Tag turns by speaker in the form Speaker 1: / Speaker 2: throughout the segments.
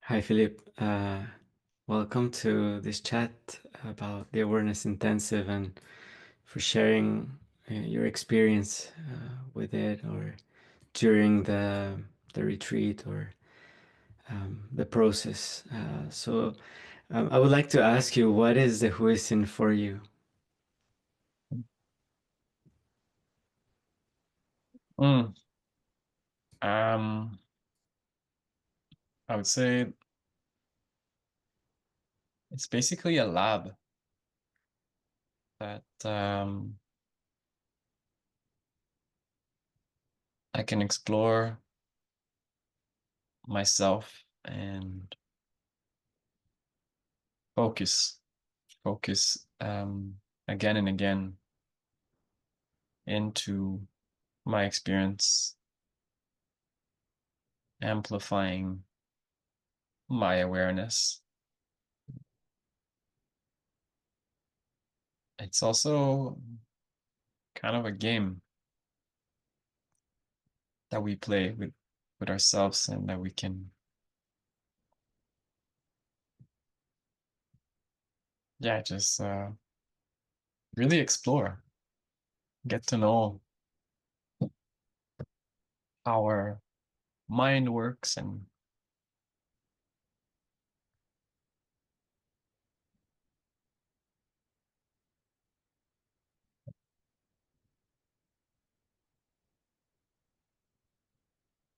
Speaker 1: Hi, Philippe. Welcome to this chat about the Awareness Intensive and for sharing your experience with it or during the retreat or the process. I would like to ask you, what is the Huisin for you?
Speaker 2: Mm, um, I would say it's basically a lab that I can explore myself and focus, focus again and again into my experience, amplifying my awareness. It's also kind of a game that we play with ourselves and that we can, yeah, just really explore, get to know how our mind works and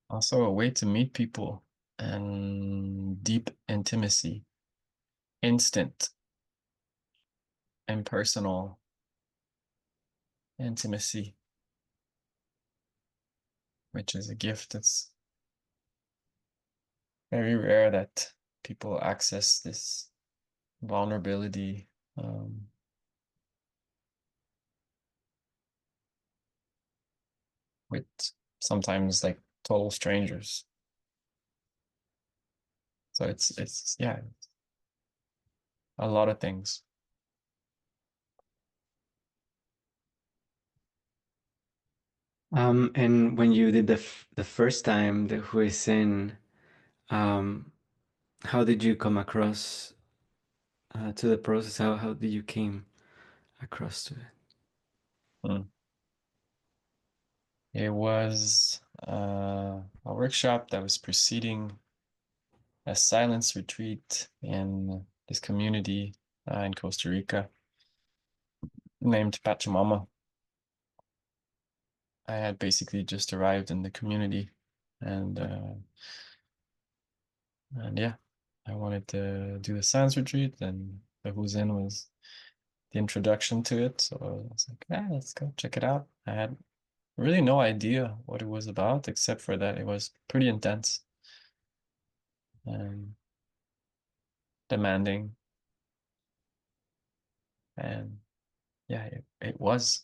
Speaker 2: also a way to meet people and deep intimacy, instant and personal intimacy, which is a gift that's very rare that people access this vulnerability um, with sometimes like total strangers. So it's yeah, a lot of things.
Speaker 1: And when you did the first time the Huisin, um, how did you come across to the process? How did you came across to it?
Speaker 2: Mm. It was a workshop that was preceding a silence retreat in this community in Costa Rica named Pachamama. I had basically just arrived in the community and and yeah, I wanted to do the silence retreat and the Who's In was the introduction to it. So I was like, yeah, let's go check it out. I had really no idea what it was about, except for that it was pretty intense and demanding. And yeah, it was.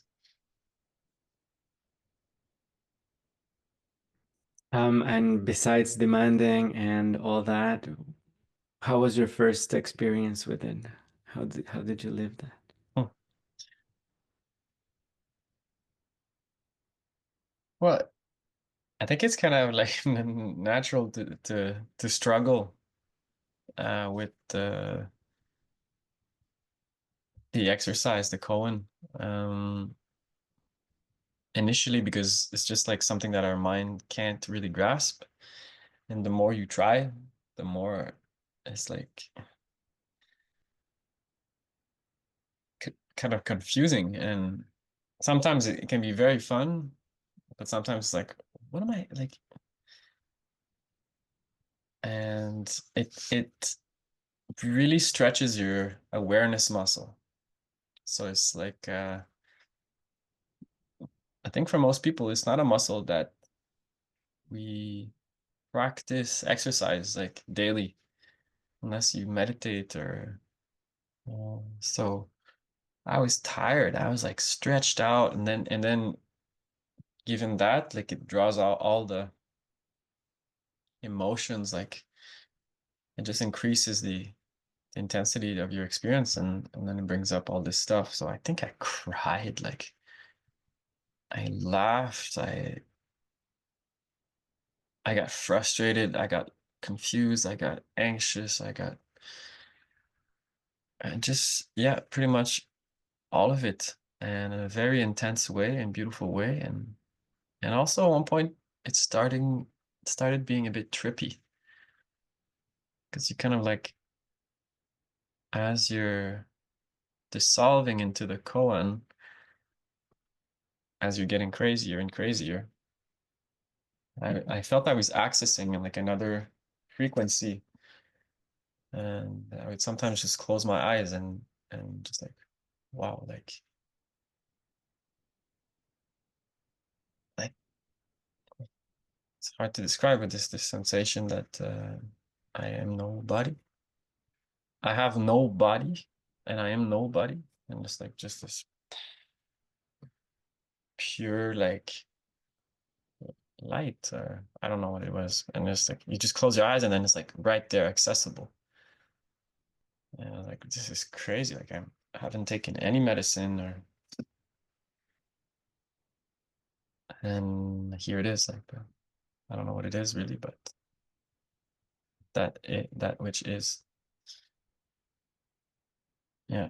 Speaker 1: And besides demanding and all that, how was your first experience with it? How did you live that?
Speaker 2: Hmm. Well, I think it's kind of like natural to struggle with the exercise, the koan, initially because it's just like something that our mind can't really grasp. And the more you try, the more it's like kind of confusing. And sometimes it can be very fun, but sometimes it's like, what am I like? And it really stretches your awareness muscle. So it's like I think for most people, it's not a muscle that we practice exercise like daily unless you meditate or so I was tired. I was like stretched out and then given that, like it draws out all the emotions, like it just increases the intensity of your experience and then it brings up all this stuff. So I think I cried, like I laughed, I got frustrated, I got confused, I got anxious, just, yeah, pretty much all of it in a very intense way and beautiful way. And also at one point it started being a bit trippy because you kind of like, as you're dissolving into the koan, as you're getting crazier and crazier, I felt I was accessing like another frequency. And I would sometimes just close my eyes and just like, wow, like it's hard to describe, but this sensation that I am nobody. I have no body and I am nobody. And just this pure like light, or I don't know what it was. And just like you just close your eyes and then it's like right there, accessible. And I was like, this is crazy. Like I haven't taken any medicine or, and here it is. Like I don't know what it is really, but that which is. Yeah.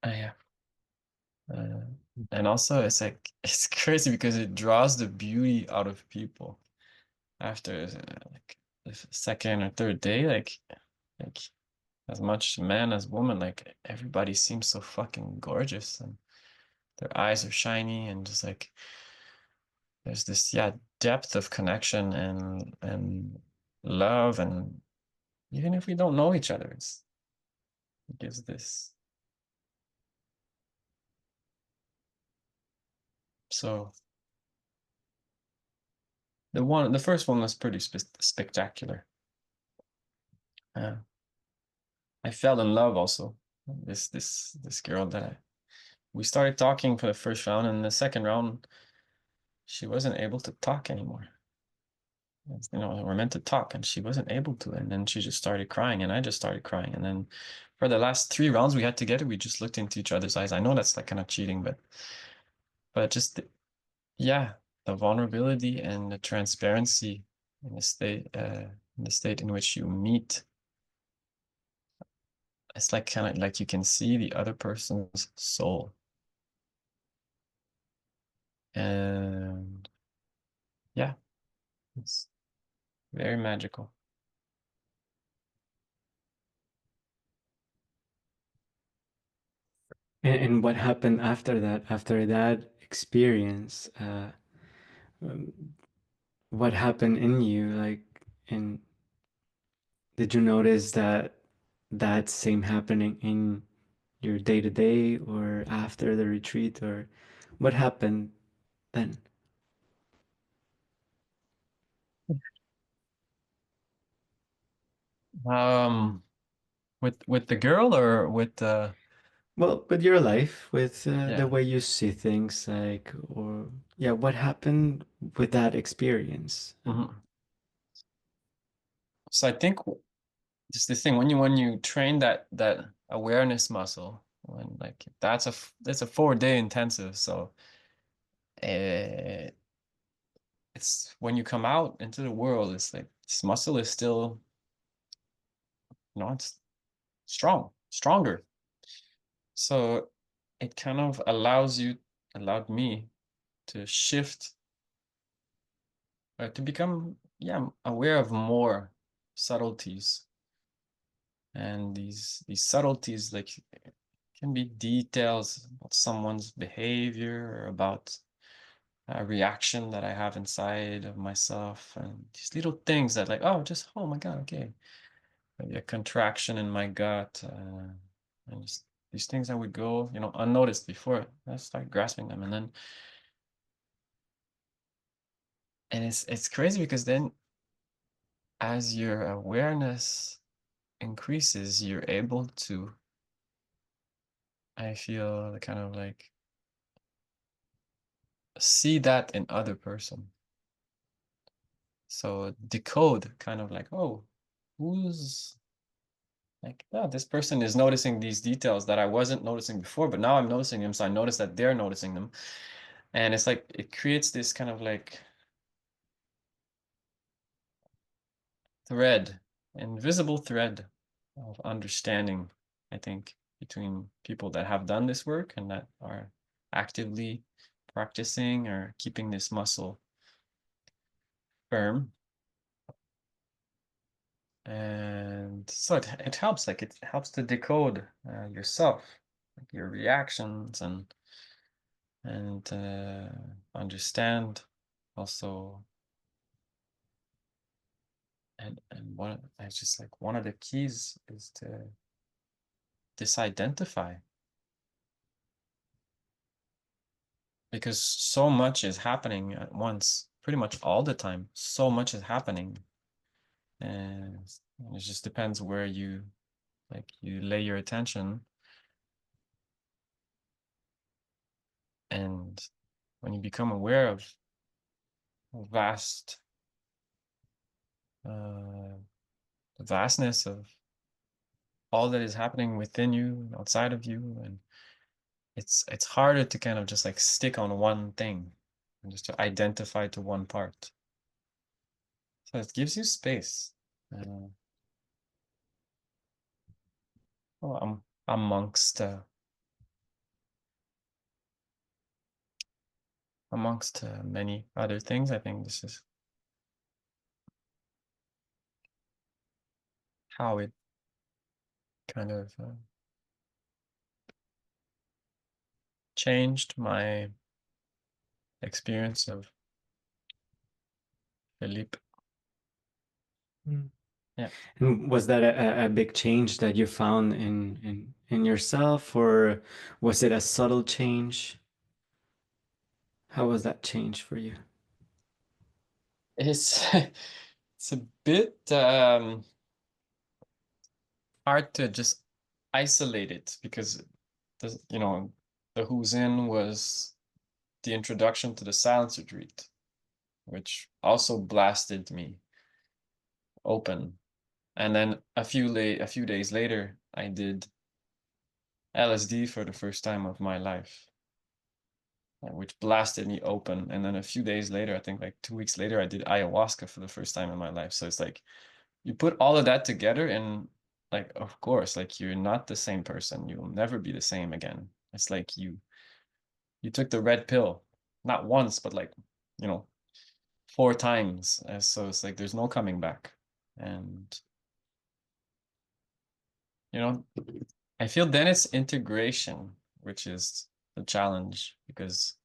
Speaker 2: Yeah. Uh, and also it's like it's crazy because it draws the beauty out of people after like the second or third day, like as much man as woman, like everybody seems so fucking gorgeous and their eyes are shiny and just like there's this, yeah, depth of connection and love. And even if we don't know each other, it gives this. So the first one was pretty spectacular. uh, I fell in love also. This girl that we started talking for the first round, and the second round she wasn't able to talk anymore. We're meant to talk, and she wasn't able to, and then she just started crying, and I just started crying, and then for the last three rounds we had together, we just looked into each other's eyes. I know that's like kind of cheating, but just yeah, the vulnerability and the transparency in the state in which you meet. It's like kind of like you can see the other person's soul. And yeah, it's very magical.
Speaker 1: And what happened after that? After that experience, um, what happened in you? Like, and did you notice that that same happening in your day to day or after the retreat, or what happened then?
Speaker 2: Um, with the girl or with
Speaker 1: Well, with your life, with the
Speaker 2: yeah.
Speaker 1: way you see things, like, or yeah, what happened with that experience?
Speaker 2: Mhm. So I think just the thing when you train that awareness muscle, when like that's a 4 day intensive. So uh, it's when you come out into the world, it's like this muscle is still, it's stronger. So it kind of allowed me to shift, to become, yeah, aware of more subtleties. And these subtleties like can be details about someone's behavior or about a reaction that I have inside of myself, and these little things that like, oh, just, oh my God, okay, maybe a contraction in my gut, and just these things that would go, unnoticed before I start grasping them. And it's crazy because then as your awareness increases, you're able to, I feel, kind of like see that in other person. So decode kind of like, oh, who's like, oh, this person is noticing these details that I wasn't noticing before, but now I'm noticing them. So I notice that they're noticing them. And it's like it creates this kind of like thread, invisible thread of understanding, I think, between people that have done this work and that are actively practicing or keeping this muscle firm. And so it helps, like it helps to decode yourself, like your reactions, and understand also. And one, I just like one of the keys is to disidentify, because so much is happening at once, pretty much all the time. So much is happening, and it just depends where you like you lay your attention. And when you become aware of vast uh, the vastness of all that is happening within you and outside of you, and it's harder to kind of just like stick on one thing and just to identify to one part. So it gives you space. Uh, well, amongst many other things, I think this is how it kind of changed my experience of Philippe.
Speaker 1: Mm.
Speaker 2: Yeah.
Speaker 1: And was that a big change that you found in yourself, or was it a subtle change? How was that change for you?
Speaker 2: It's it's a bit hard to just isolate it because the Who's In was the introduction to the silence retreat, which also blasted me open. And then a few days later, I did LSD for the first time of my life, which blasted me open. And then a few days later, I think like 2 weeks later, I did ayahuasca for the first time in my life. So it's like you put all of that together, and like, of course, like you're not the same person. You will never be the same again. It's like you took the red pill, not once, but like, you know, 4 times. So it's like there's no coming back. And you know, I feel then it's integration, which is the challenge, because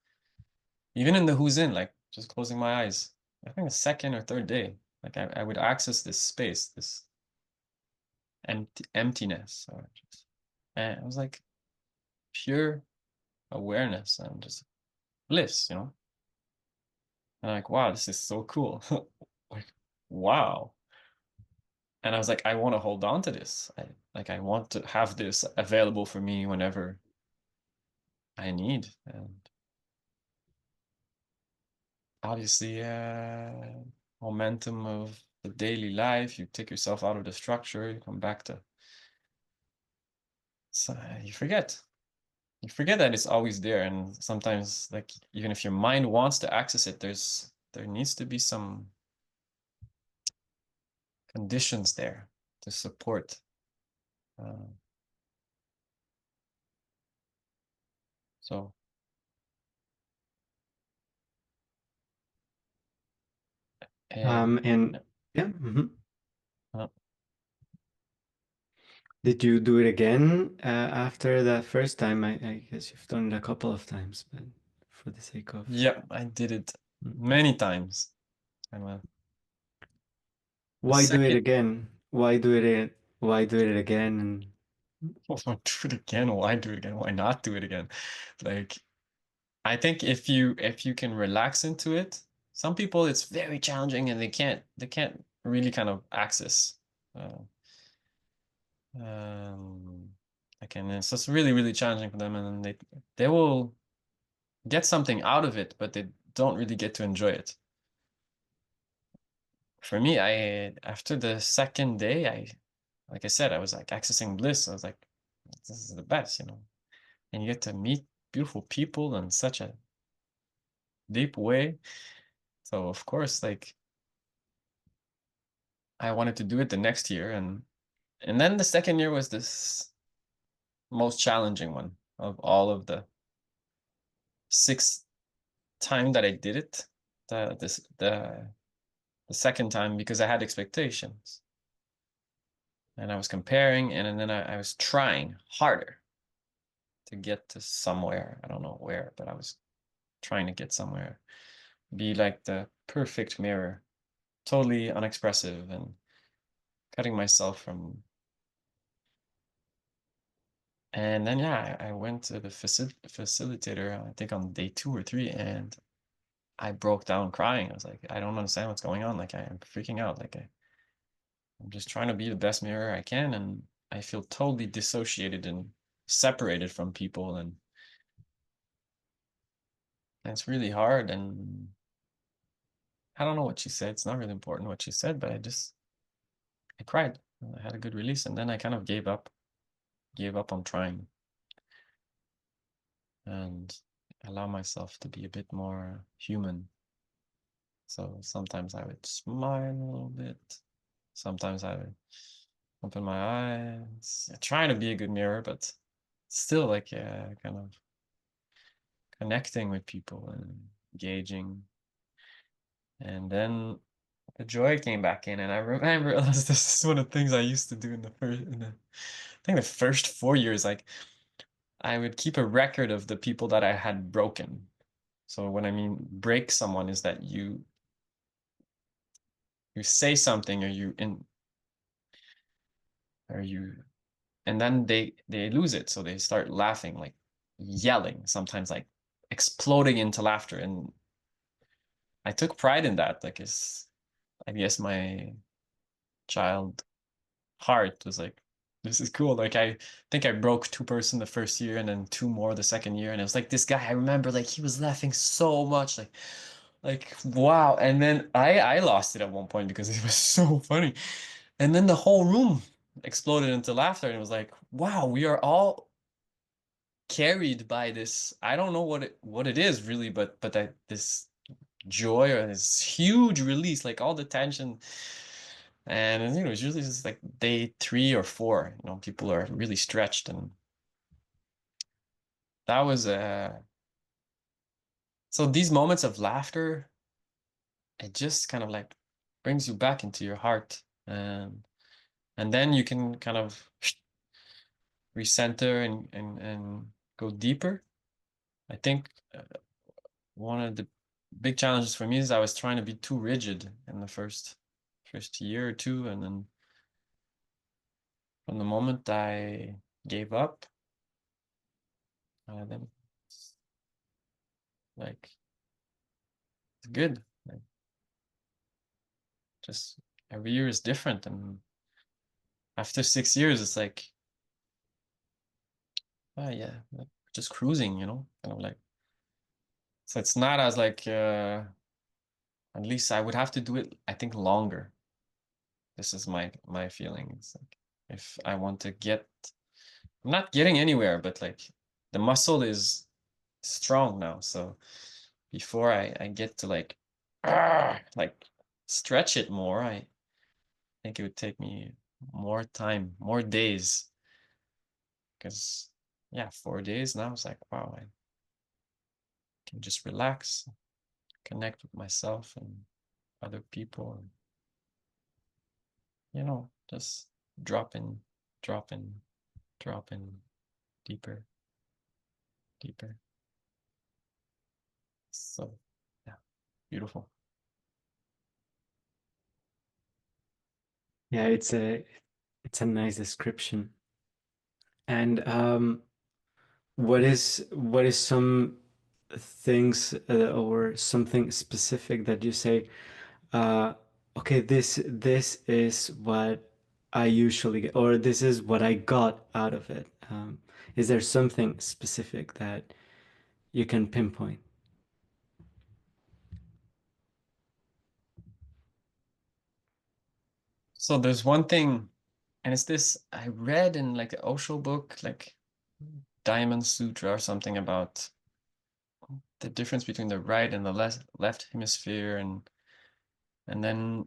Speaker 2: even in the Who's In, like just closing my eyes, I think the second or third day, like I would access this space, this emptiness, or just, and it was like pure awareness and just bliss, And I'm like, wow, this is so cool. Like, wow. And I was like, I want to hold on to this. I want to have this available for me whenever I need. And obviously, momentum of the daily life, you take yourself out of the structure, you come back to, so you forget. You forget that it's always there. And sometimes, like, even if your mind wants to access it, there needs to be some conditions there to support. Uh, so, and
Speaker 1: And yeah, mhm.
Speaker 2: uh,
Speaker 1: Did you do it again after that first time? I guess you've done it a couple of times, but for the sake of
Speaker 2: yeah, I did it
Speaker 1: mm.
Speaker 2: many times. And the
Speaker 1: Why do it
Speaker 2: second,
Speaker 1: again? Why do it? Why do it again? And
Speaker 2: well, do it again. Why do it again? Why not do it again? Like, I think if you can relax into it, some people it's very challenging and they can't really kind of access. Uh, um, again, it's just really really challenging for them, and then they will get something out of it, but they don't really get to enjoy it. For me, I after the second day, like I said, I was like accessing bliss. I was like, this is the best, And you get to meet beautiful people and such a deep way. So of course, like I wanted to do it the next year, and then the second year was this most challenging one of all of the six time that I did it. The second time because I had expectations and I was comparing, and then I was trying harder to get to somewhere. I don't know where, but I was trying to get somewhere. Be like the perfect mirror, totally unexpressive and cutting myself from. And then, yeah, I went to the facilitator, I think on day 2 or 3, and I broke down crying. I was like, I don't understand what's going on. Like, I am freaking out. Like, I'm just trying to be the best mirror I can, and I feel totally dissociated and separated from people, and it's really hard. And I don't know what she said. It's not really important what she said, but I cried. I had a good release, and then I kind of gave up on trying, and allow myself to be a bit more human. So sometimes I would smile a little bit. Sometimes I would open my eyes, trying to be a good mirror, but still like kind of connecting with people and engaging. And then the joy came back in, and I remember this is one of the things I used to do I think the first 4 years, like I would keep a record of the people that I had broken. So when I mean break someone is that you say something, or you and then they lose it, so they start laughing, like yelling, sometimes like exploding into laughter, and I took pride in that. Like, I guess my child heart was like, this is cool. Like, I think I broke 2 person the first year and then 2 more the second year. And it was like this guy, I remember like he was laughing so much, like wow. And then I lost it at one point because it was so funny. And then the whole room exploded into laughter, and it was like, wow, we are all carried by this. I don't know what it is really, but that this joy or this huge release, like all the tension. And it's usually just like day 3 or 4, people are really stretched, and that was so these moments of laughter, it just kind of like brings you back into your heart, and then you can kind of recenter and go deeper. I think one of the big challenges for me is I was trying to be too rigid in the first year or two, and then from the moment I gave up, then it's like it's good. Like, just every year is different, and after 6 years, it's like, oh yeah, like just cruising, kind of like. So it's not as like at least I would have to do it, I think, longer. This is my feeling. It's like if I want to I'm not getting anywhere, but like the muscle is strong now. So before I get to like stretch it more, I think it would take me more time, more days. Because yeah, 4 days now it's like, wow, I can just relax, connect with myself and other people, and just drop in, drop in, drop in deeper, deeper. So yeah, beautiful.
Speaker 1: Yeah, it's a nice description. And what is some things or something specific that you say, uh, okay, this is what I usually get, or this is what I got out of it. Is there something specific that you can pinpoint?
Speaker 2: So there's one thing, and it's this I read in like an Osho book, like Diamond Sutra or something about the difference between the right and the left hemisphere, and then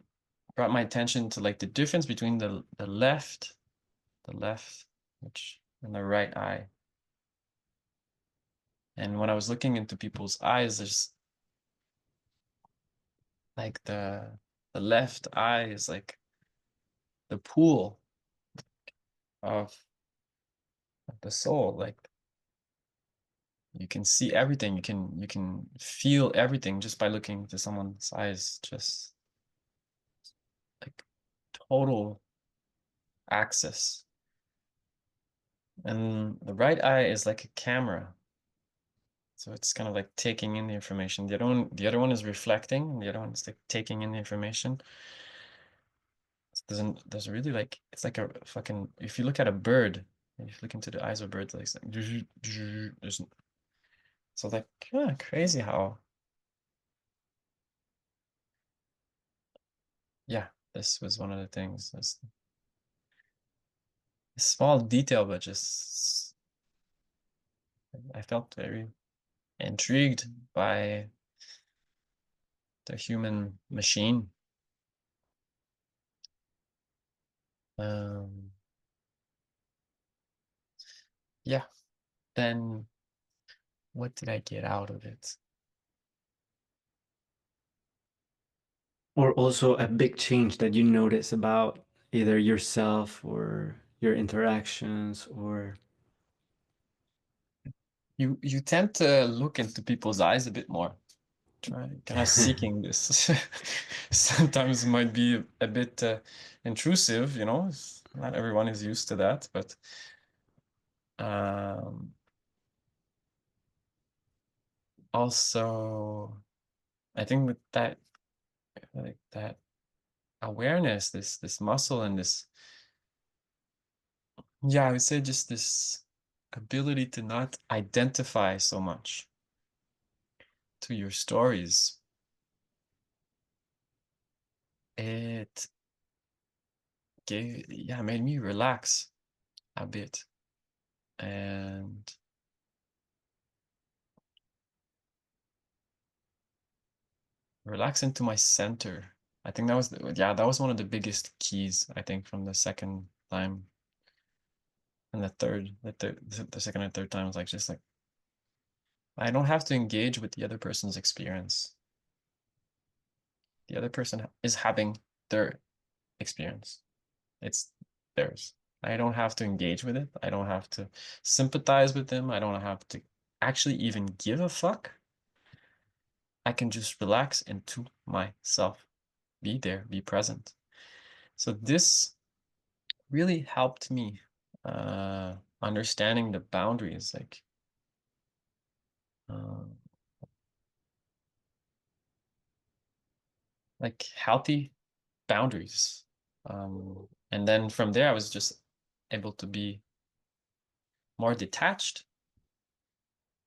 Speaker 2: brought my attention to like the difference between the left, which and the right eye. And when I was looking into people's eyes, there's like the left eye is like the pool of the soul. Like you can see everything, you can feel everything just by looking into someone's eyes, just like total access. And the right eye is like a camera. So it's kind of like taking in the information. The other one is reflecting, and the other one is like taking in the information. There's really like it's like a fucking if you look at a bird, and if you look into the eyes of a bird, it's like there's so like crazy how yeah, this was one of the things. It's a small detail, but just I felt very intrigued by the human machine. Um, yeah. Then what did I get out of it?
Speaker 1: Or also a big change that you notice about either yourself or your interactions or
Speaker 2: You tend to look into people's eyes a bit more. Try kind of seeking this. Sometimes it might be a bit intrusive, you know. Not everyone is used to that, but um, also I think with that like that awareness, this muscle and this yeah, I would say just this ability to not identify so much to your stories. It made me relax a bit and relax into my center. I think that was one of the biggest keys, I think, from the second time and the second and third time was like just like I don't have to engage with the other person's experience. The other person is having their experience. It's theirs. I don't have to engage with it. I don't have to sympathize with them. I don't have to actually even give a fuck. I can just relax into myself, be there, be present. So this really helped me understanding the boundaries, uh, like healthy boundaries. And then from there, I was just able to be more detached,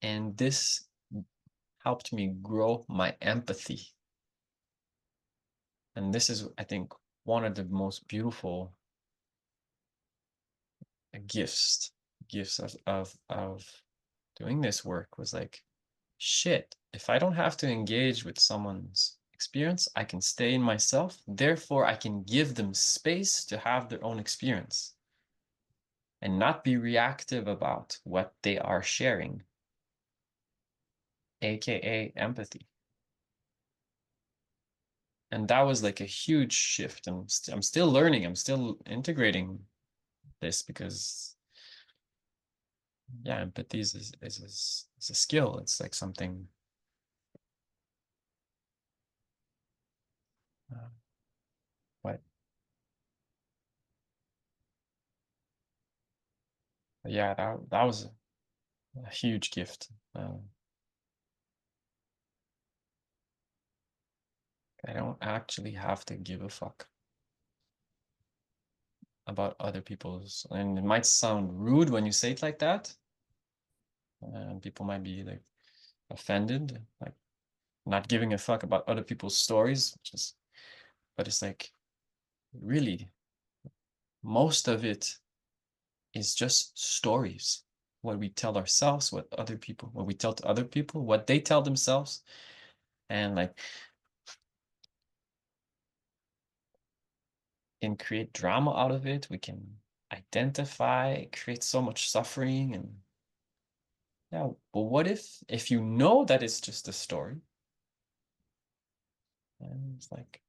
Speaker 2: and this helped me grow my empathy. And this is, I think, one of the most beautiful gifts gifts of doing this work was like shit, if I don't have to engage with someone's experience, I can stay in myself. Therefore, I can give them space to have their own experience and not be reactive about what they are sharing, aka empathy. And that was like a huge shift. And I'm still learning, I'm still integrating this because yeah, empathy is a skill. It's like something uh, but yeah, that was a huge gift. I don't actually have to give a fuck about other people's, and it might sound rude when you say it like that. People might be like offended, like not giving a fuck about other people's stories, but it's like really most of it is just stories. what we tell ourselves, what we tell to other people, what they tell themselves, and like can create drama out of it. We can identify, create so much suffering, and yeah. But what if you know that it's just a story, and it's like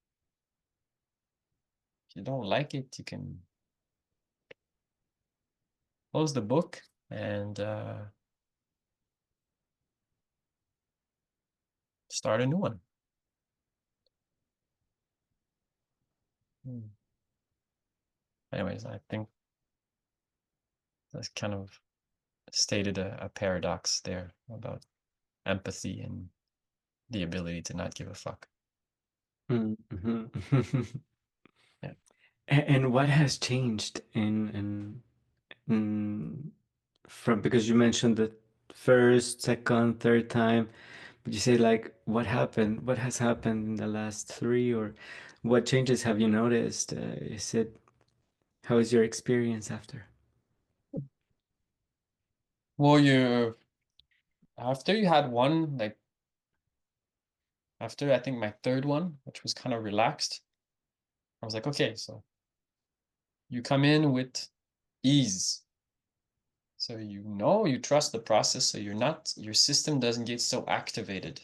Speaker 2: if you don't like it, you can close the book and start a new one. Hmm. Anyways, I think that's kind of stated a paradox there about empathy and the ability to not give a fuck.
Speaker 1: Mhm.
Speaker 2: Yeah.
Speaker 1: And what has changed from, because you mentioned the first, second, third time, but you say like what happened? What has happened in the last three, or what changes have you noticed? Is it how is your experience after?
Speaker 2: Well, you after you had one, like after I think my third one, which was kind of relaxed, I was like, okay, so you come in with ease. So you trust the process, so your system doesn't get so activated.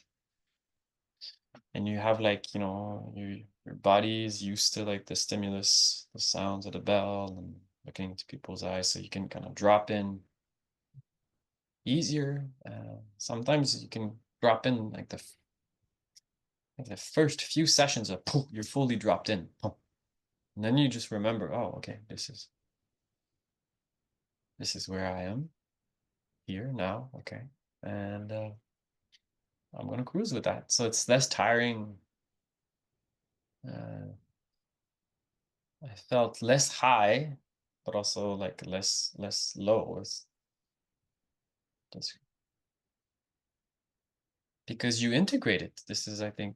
Speaker 2: And you have like, your body is used to like the stimulus, the sounds of the bell and looking into people's eyes, so you can kind of drop in easier. Sometimes you can drop in like the first few sessions of poof, you're fully dropped in. And then you just remember, oh, okay, this is where I am here now. Okay. And I'm gonna cruise with that. So it's less tiring. Uh, I felt less high, but also like less low. It's just because you integrate it. This is, I think,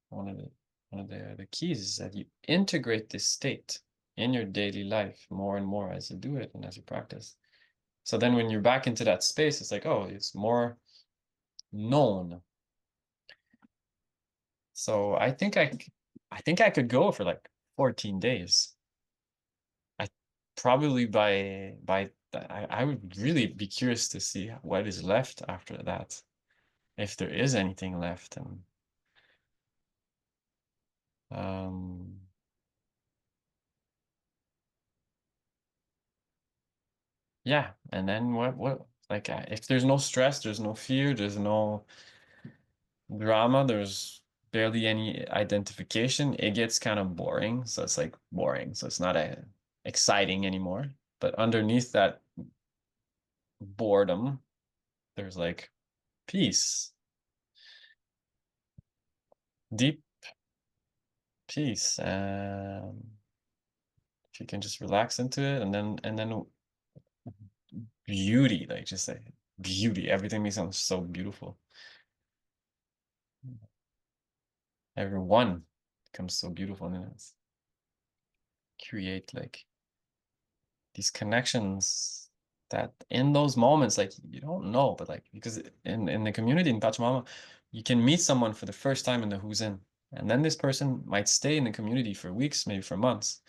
Speaker 2: one of the keys is that you integrate this state in your daily life more and more as you do it and as you practice. So then when you're back into that space, it's like, oh, it's more known. So I think I could go for like 14 days. I probably I would really be curious to see what is left after that, if there is anything left. And um yeah, and then what like if there's no stress, there's no fear, there's no drama, there's barely any identification, it gets kind of boring. So it's like boring. So it's not exciting anymore. But underneath that boredom, there's like peace, deep peace. If you can just relax into it, and then beauty, like just like beauty, everything becomes so beautiful. Everyone becomes so beautiful, and then it's create like these connections that in those moments, like you don't know, but like because in the community in Pachamama, you can meet someone for the first time in the who's in, and then this person might stay in the community for weeks, maybe for months,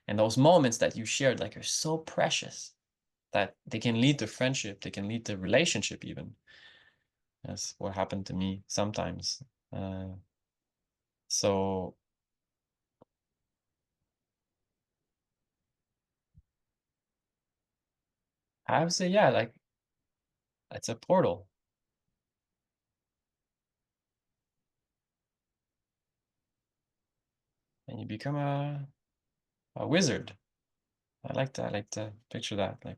Speaker 2: and those moments that you shared like are so precious that they can lead to friendship, they can lead to relationship even. That's what happened to me sometimes. Uh, so I would say, yeah, like it's a portal, and you become a wizard. I like to picture that. Like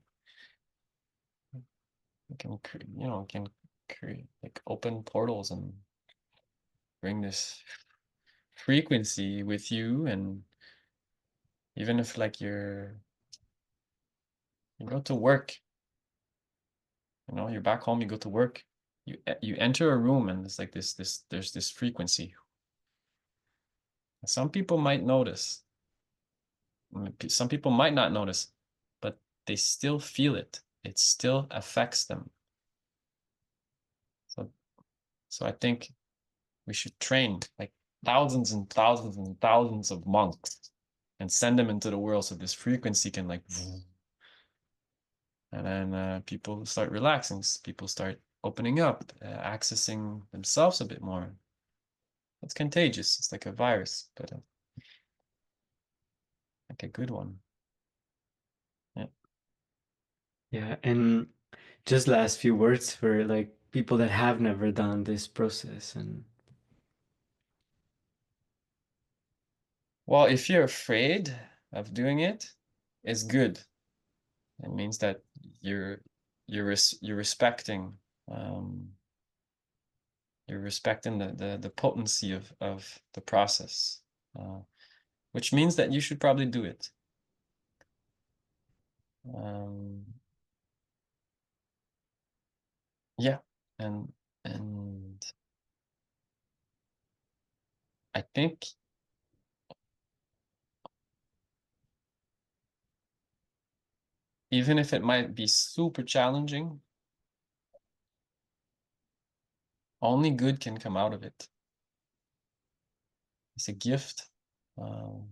Speaker 2: you can, can create like open portals and bring this frequency with you. And even if like you go to work, you're back home, you go to work, you enter a room and it's like there's this frequency. Some people might notice. Some people might not notice, but they still feel it. it still affects them. So, so I think we should train like thousands and thousands and thousands of monks and send them into the world so this frequency can like, and then people start relaxing, people start opening up, accessing themselves a bit more. It's contagious. It's like a virus, but like a good one. Yeah.
Speaker 1: Yeah, and just last few words for like people that have never done this process and
Speaker 2: Well, if you're afraid of doing it, it's good. It means that you're you're respecting um, you're respecting the potency of the process, uh, which means that you should probably do it. Um, yeah, and and I think even if it might be super challenging, only good can come out of it. It's a gift. Um,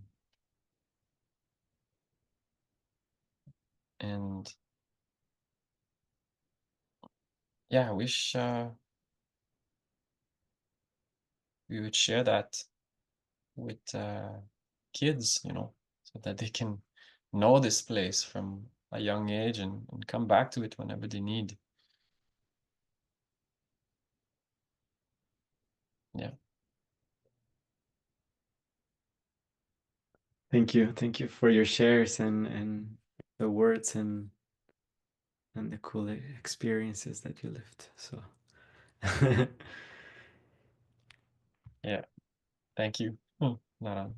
Speaker 2: and yeah, I wish we would share that with kids, so that they can know this place from a young age and come back to it whenever they need. Yeah.
Speaker 1: thank you for your shares and the words and the cool experiences that you lived. So
Speaker 2: Yeah. Thank you. Not